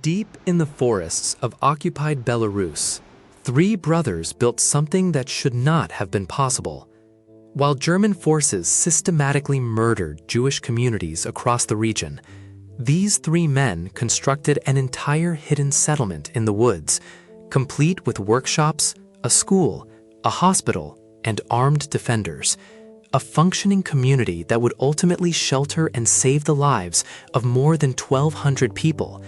Deep in the forests of occupied Belarus, three brothers built something that should not have been possible. While German forces systematically murdered Jewish communities across the region, these three men constructed an entire hidden settlement in the woods, complete with workshops, a school, a hospital, and armed defenders. A functioning community that would ultimately shelter and save the lives of more than 1,200 people,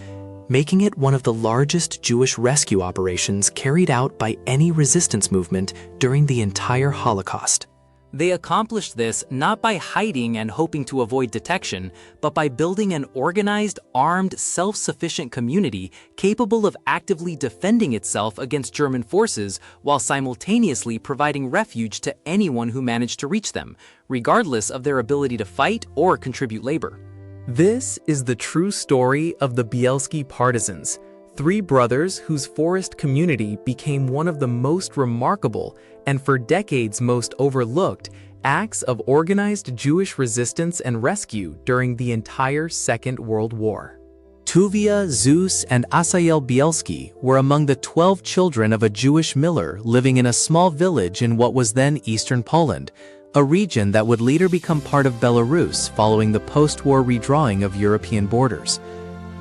making it one of the largest Jewish rescue operations carried out by any resistance movement during the entire Holocaust. They accomplished this not by hiding and hoping to avoid detection, but by building an organized, armed, self-sufficient community capable of actively defending itself against German forces while simultaneously providing refuge to anyone who managed to reach them, regardless of their ability to fight or contribute labor. This is the true story of the Bielski Partisans, three brothers whose forest community became one of the most remarkable and for decades most overlooked acts of organized Jewish resistance and rescue during the entire Second World War. Tuvia, Zeus, and Asael Bielski were among the 12 children of a Jewish miller living in a small village in what was then eastern Poland, a region that would later become part of Belarus following the post-war redrawing of European borders.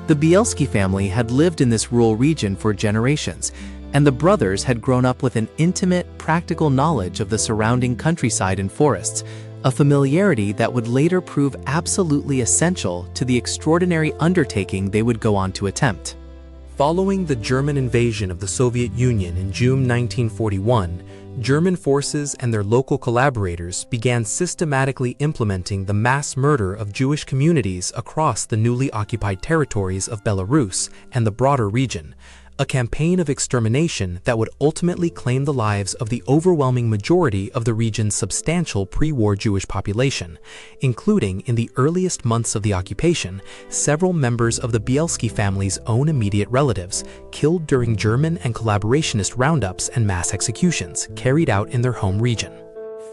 The Bielski family had lived in this rural region for generations, and the brothers had grown up with an intimate, practical knowledge of the surrounding countryside and forests, a familiarity that would later prove absolutely essential to the extraordinary undertaking they would go on to attempt. Following the German invasion of the Soviet Union in June 1941, German forces and their local collaborators began systematically implementing the mass murder of Jewish communities across the newly occupied territories of Belarus and the broader region, a campaign of extermination that would ultimately claim the lives of the overwhelming majority of the region's substantial pre-war Jewish population, including, in the earliest months of the occupation, several members of the Bielski family's own immediate relatives, killed during German and collaborationist roundups and mass executions carried out in their home region.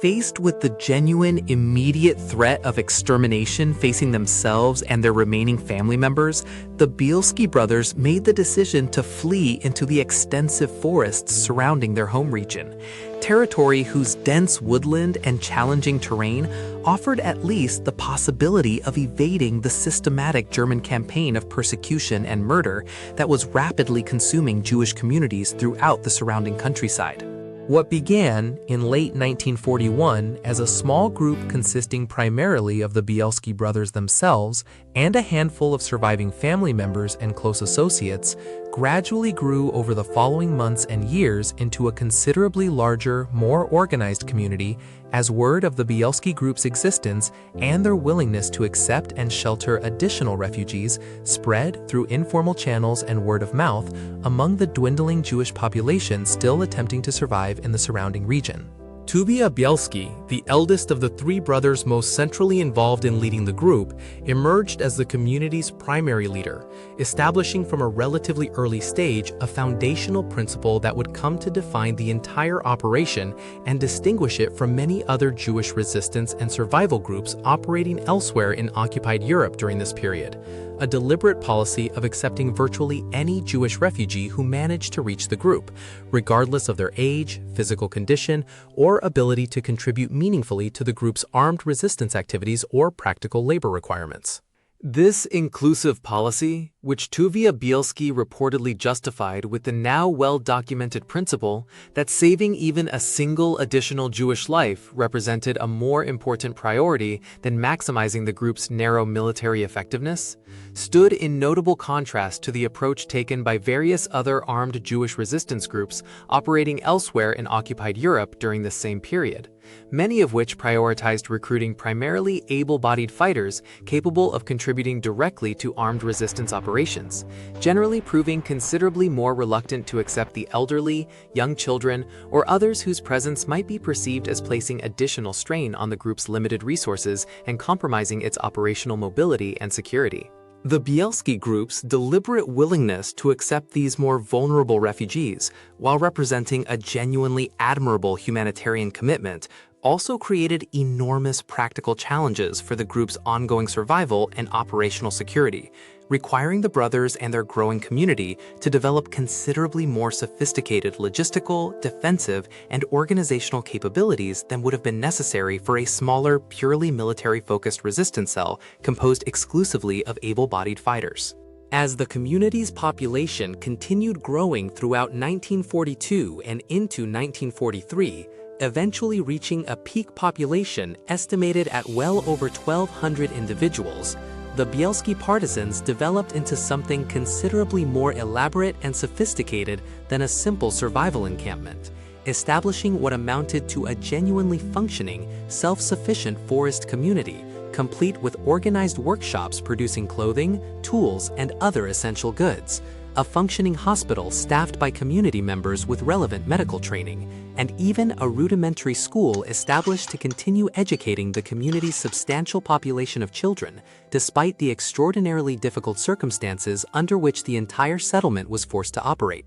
Faced with the genuine, immediate threat of extermination facing themselves and their remaining family members, the Bielski brothers made the decision to flee into the extensive forests surrounding their home region, territory whose dense woodland and challenging terrain offered at least the possibility of evading the systematic German campaign of persecution and murder that was rapidly consuming Jewish communities throughout the surrounding countryside. What began in late 1941 as a small group consisting primarily of the Bielski brothers themselves and a handful of surviving family members and close associates gradually grew over the following months and years into a considerably larger, more organized community as word of the Bielski group's existence and their willingness to accept and shelter additional refugees spread through informal channels and word of mouth among the dwindling Jewish population still attempting to survive in the surrounding region. Tuvia Bielski, the eldest of the three brothers most centrally involved in leading the group, emerged as the community's primary leader, establishing from a relatively early stage a foundational principle that would come to define the entire operation and distinguish it from many other Jewish resistance and survival groups operating elsewhere in occupied Europe during this period: a deliberate policy of accepting virtually any Jewish refugee who managed to reach the group, regardless of their age, physical condition, or ability to contribute meaningfully to the group's armed resistance activities or practical labor requirements. This inclusive policy, which Tuvia Bielski reportedly justified with the now well-documented principle that saving even a single additional Jewish life represented a more important priority than maximizing the group's narrow military effectiveness, stood in notable contrast to the approach taken by various other armed Jewish resistance groups operating elsewhere in occupied Europe during the same period, many of which prioritized recruiting primarily able-bodied fighters capable of contributing directly to armed resistance operations, generally proving considerably more reluctant to accept the elderly, young children, or others whose presence might be perceived as placing additional strain on the group's limited resources and compromising its operational mobility and security. The Bielski group's deliberate willingness to accept these more vulnerable refugees, while representing a genuinely admirable humanitarian commitment, also created enormous practical challenges for the group's ongoing survival and operational security, requiring the brothers and their growing community to develop considerably more sophisticated logistical, defensive, and organizational capabilities than would have been necessary for a smaller, purely military-focused resistance cell composed exclusively of able-bodied fighters. As the community's population continued growing throughout 1942 and into 1943, eventually reaching a peak population estimated at well over 1,200 individuals, the Bielski Partisans developed into something considerably more elaborate and sophisticated than a simple survival encampment, establishing what amounted to a genuinely functioning, self-sufficient forest community, complete with organized workshops producing clothing, tools, and other essential goods, a functioning hospital staffed by community members with relevant medical training, and even a rudimentary school established to continue educating the community's substantial population of children, despite the extraordinarily difficult circumstances under which the entire settlement was forced to operate.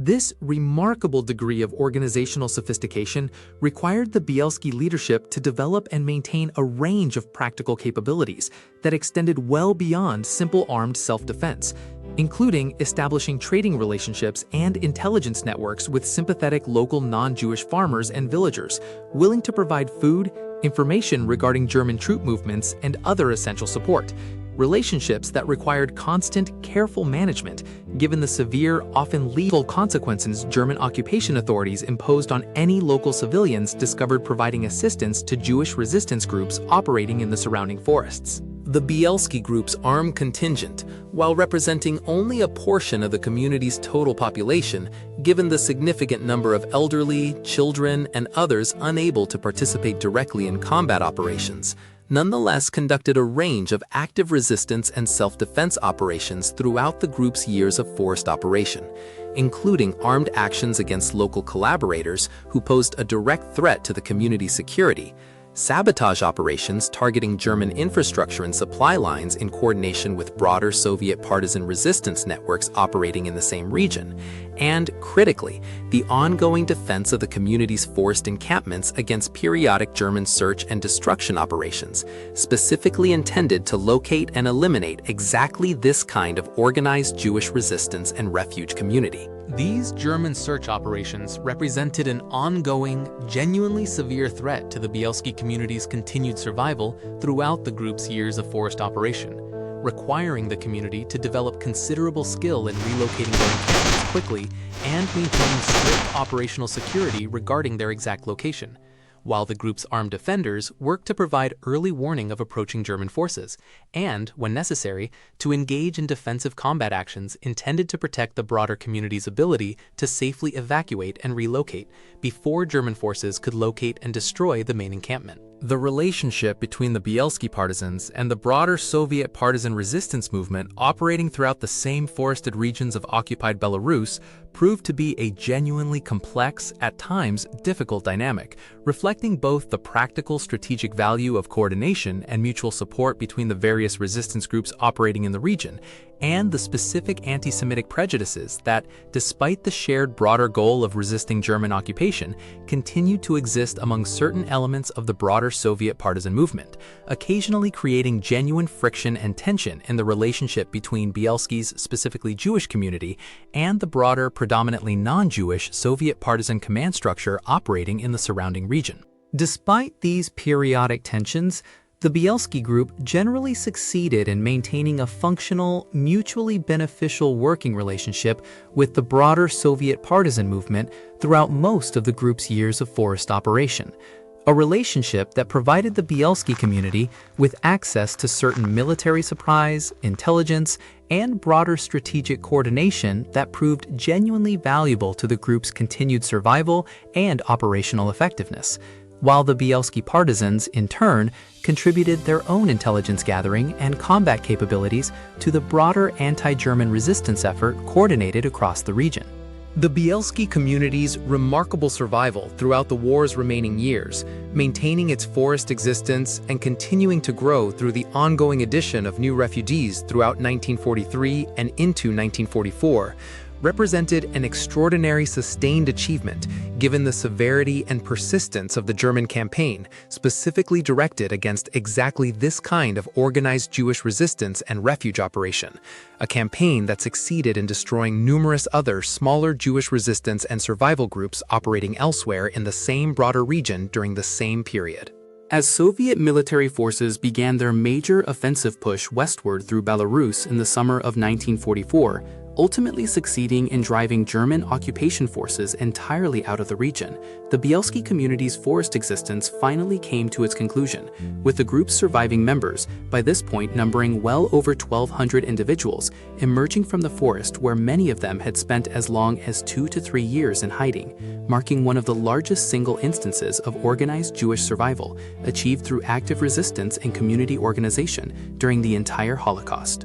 This remarkable degree of organizational sophistication required the Bielski leadership to develop and maintain a range of practical capabilities that extended well beyond simple armed self-defense, including establishing trading relationships and intelligence networks with sympathetic local non-Jewish farmers and villagers, willing to provide food, information regarding German troop movements, and other essential support. Relationships that required constant, careful management, given the severe, often lethal consequences German occupation authorities imposed on any local civilians discovered providing assistance to Jewish resistance groups operating in the surrounding forests. The Bielski group's armed contingent, while representing only a portion of the community's total population, given the significant number of elderly, children, and others unable to participate directly in combat operations, nonetheless conducted a range of active resistance and self-defense operations throughout the group's years of forced operation, including armed actions against local collaborators who posed a direct threat to the community's security, sabotage operations targeting German infrastructure and supply lines in coordination with broader Soviet partisan resistance networks operating in the same region, and, critically, the ongoing defense of the community's forced encampments against periodic German search and destruction operations, specifically intended to locate and eliminate exactly this kind of organized Jewish resistance and refuge community. These German search operations represented an ongoing, genuinely severe threat to the Bielski community's continued survival throughout the group's years of forced operation, requiring the community to develop considerable skill in relocating their encampments quickly and maintaining strict operational security regarding their exact location, while the group's armed defenders worked to provide early warning of approaching German forces and, when necessary, to engage in defensive combat actions intended to protect the broader community's ability to safely evacuate and relocate before German forces could locate and destroy the main encampment. The relationship between the Bielski partisans and the broader Soviet partisan resistance movement operating throughout the same forested regions of occupied Belarus proved to be a genuinely complex, at times difficult dynamic, reflecting both the practical strategic value of coordination and mutual support between the various resistance groups operating in the region, and the specific anti-Semitic prejudices that, despite the shared broader goal of resisting German occupation, continued to exist among certain elements of the broader Soviet partisan movement, occasionally creating genuine friction and tension in the relationship between Bielski's specifically Jewish community and the broader, predominantly non-Jewish Soviet partisan command structure operating in the surrounding region. Despite these periodic tensions, the Bielski group generally succeeded in maintaining a functional, mutually beneficial working relationship with the broader Soviet partisan movement throughout most of the group's years of forced operation, a relationship that provided the Bielski community with access to certain military supplies, intelligence, and broader strategic coordination that proved genuinely valuable to the group's continued survival and operational effectiveness, while the Bielski partisans, in turn, contributed their own intelligence gathering and combat capabilities to the broader anti-German resistance effort coordinated across the region. The Bielski community's remarkable survival throughout the war's remaining years, maintaining its forest existence and continuing to grow through the ongoing addition of new refugees throughout 1943 and into 1944, represented an extraordinary sustained achievement given the severity and persistence of the German campaign, specifically directed against exactly this kind of organized Jewish resistance and refuge operation, a campaign that succeeded in destroying numerous other smaller Jewish resistance and survival groups operating elsewhere in the same broader region during the same period. As Soviet military forces began their major offensive push westward through Belarus in the summer of 1944, ultimately succeeding in driving German occupation forces entirely out of the region, the Bielski community's forest existence finally came to its conclusion, with the group's surviving members, by this point numbering well over 1,200 individuals, emerging from the forest where many of them had spent as long as 2 to 3 years in hiding, marking one of the largest single instances of organized Jewish survival, achieved through active resistance and community organization during the entire Holocaust.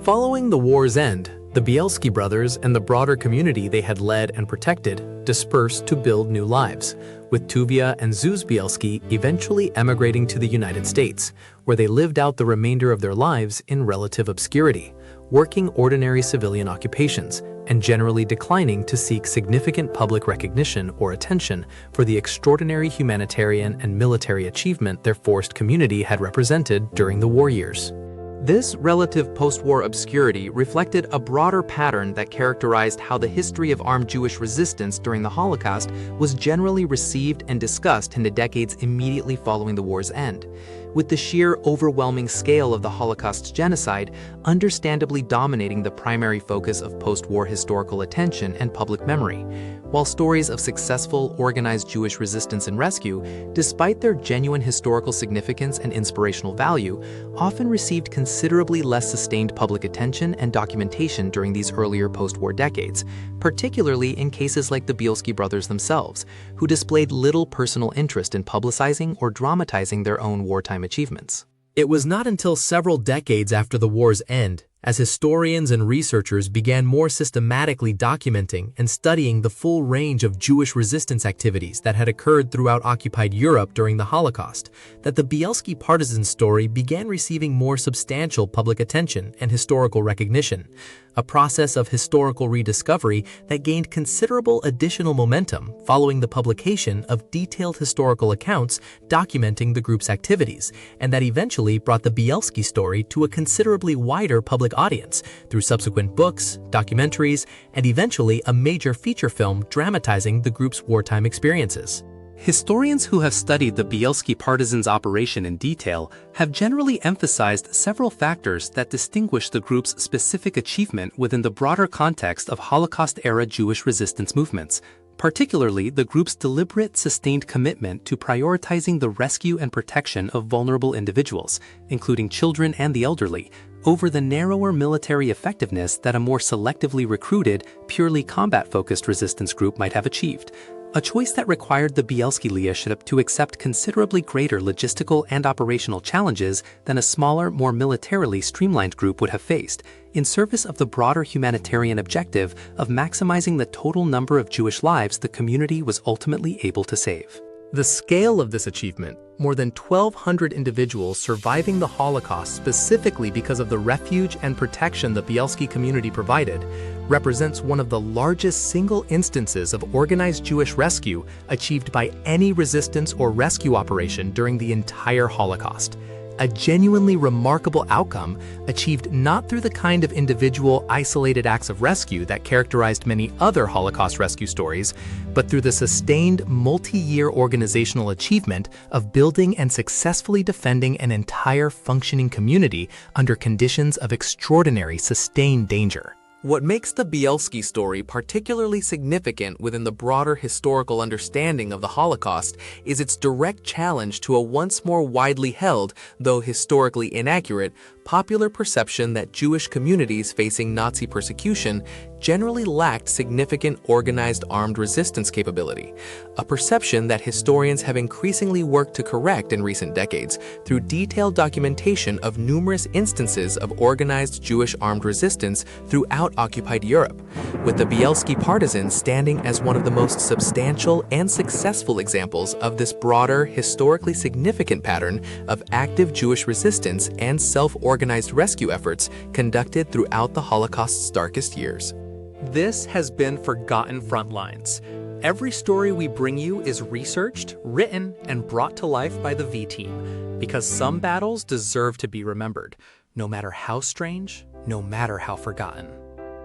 Following the war's end, the Bielski brothers and the broader community they had led and protected dispersed to build new lives, with Tuvia and Zuz Bielski eventually emigrating to the United States, where they lived out the remainder of their lives in relative obscurity, working ordinary civilian occupations, and generally declining to seek significant public recognition or attention for the extraordinary humanitarian and military achievement their forced community had represented during the war years. This relative post-war obscurity reflected a broader pattern that characterized how the history of armed Jewish resistance during the Holocaust was generally received and discussed in the decades immediately following the war's end, with the sheer overwhelming scale of the Holocaust's genocide understandably dominating the primary focus of post-war historical attention and public memory, while stories of successful, organized Jewish resistance and rescue, despite their genuine historical significance and inspirational value, often received considerably less sustained public attention and documentation during these earlier post-war decades, particularly in cases like the Bielski brothers themselves, who displayed little personal interest in publicizing or dramatizing their own wartime achievements. It was not until several decades after the war's end, as historians and researchers began more systematically documenting and studying the full range of Jewish resistance activities that had occurred throughout occupied Europe during the Holocaust, that the Bielski Partisans story began receiving more substantial public attention and historical recognition, a process of historical rediscovery that gained considerable additional momentum following the publication of detailed historical accounts documenting the group's activities, and that eventually brought the Bielski story to a considerably wider public audience through subsequent books, documentaries, and eventually a major feature film dramatizing the group's wartime experiences. Historians who have studied the Bielski Partisans operation in detail have generally emphasized several factors that distinguish the group's specific achievement within the broader context of Holocaust-era Jewish resistance movements, particularly the group's deliberate, sustained commitment to prioritizing the rescue and protection of vulnerable individuals, including children and the elderly, over the narrower military effectiveness that a more selectively recruited, purely combat-focused resistance group might have achieved. A choice that required the Bielski leadership to accept considerably greater logistical and operational challenges than a smaller, more militarily streamlined group would have faced, in service of the broader humanitarian objective of maximizing the total number of Jewish lives the community was ultimately able to save. The scale of this achievement, more than 1,200 individuals surviving the Holocaust specifically because of the refuge and protection the Bielski community provided, represents one of the largest single instances of organized Jewish rescue achieved by any resistance or rescue operation during the entire Holocaust. A genuinely remarkable outcome achieved not through the kind of individual, isolated acts of rescue that characterized many other Holocaust rescue stories, but through the sustained, multi-year organizational achievement of building and successfully defending an entire functioning community under conditions of extraordinary, sustained danger. What makes the Bielski story particularly significant within the broader historical understanding of the Holocaust is its direct challenge to a once more widely held, though historically inaccurate, popular perception that Jewish communities facing Nazi persecution generally lacked significant organized armed resistance capability, a perception that historians have increasingly worked to correct in recent decades through detailed documentation of numerous instances of organized Jewish armed resistance throughout occupied Europe, with the Bielski Partisans standing as one of the most substantial and successful examples of this broader, historically significant pattern of active Jewish resistance and self-organized rescue efforts conducted throughout the Holocaust's darkest years. This has been Forgotten Frontlines. Every story we bring you is researched, written, and brought to life by the V Team, because some battles deserve to be remembered, no matter how strange, no matter how forgotten.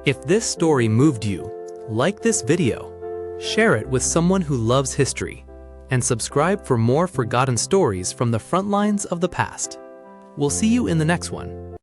If this story moved you, like this video, share it with someone who loves history, and subscribe for more forgotten stories from the front lines of the past. We'll see you in the next one.